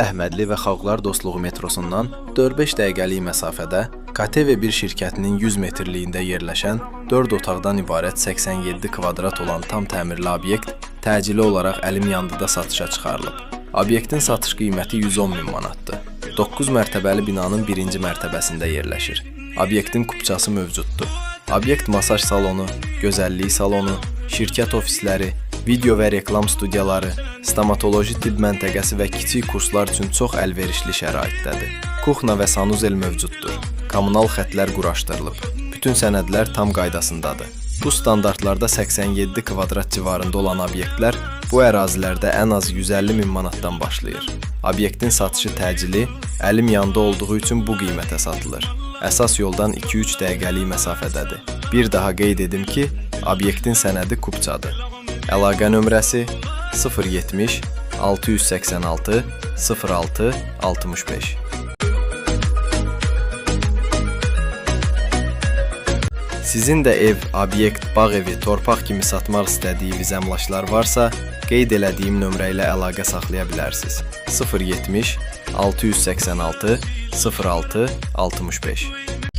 Əhmədli və Xalqlar Dostluğu metrosundan 4-5 dəqiqəlik məsafədə KTV1 şirkətinin 100 metrliyində yerləşən 4 otaqdan ibarət 87 kvadrat olan tam təmirli obyekt təcili olaraq əlim yandıda satışa çıxarılıb. Obyektin satış qiyməti 110 min manatdır. 9 mərtəbəli binanın birinci mərtəbəsində yerləşir. Obyektin kupçası mövcuddur. Obyekt masaj salonu, gözəllik salonu, şirkət ofisləri, video və reklam studiyaları, stomatoloji tibb məntəqəsi və kiçik kurslar üçün çox əlverişli şəraitdədir. Kuxna və sanuzel mövcuddur. Kommunal xətlər quraşdırılıb. Bütün sənədlər tam qaydasındadır. Bu standartlarda 87 kvadrat civarında olan obyektlər bu ərazilərdə ən az 150 min manatdan başlayır. Obyektin satışı təcili, əlim yanda olduğu üçün bu qiymətə satılır. Əsas yoldan 2-3 dəqiqəlik məsafədədir. Bir daha qeyd edim ki, obyektin sənədi kupçadır. Əlaqə nömrəsi 070 686 06 65. Sizin də ev, obyekt, bağ evi, torpaq kimi satmaq istədiyiniz əmlaklar varsa, qeyd elədiyim nömrə ilə əlaqə saxlaya bilərsiniz. 070 686 06 65.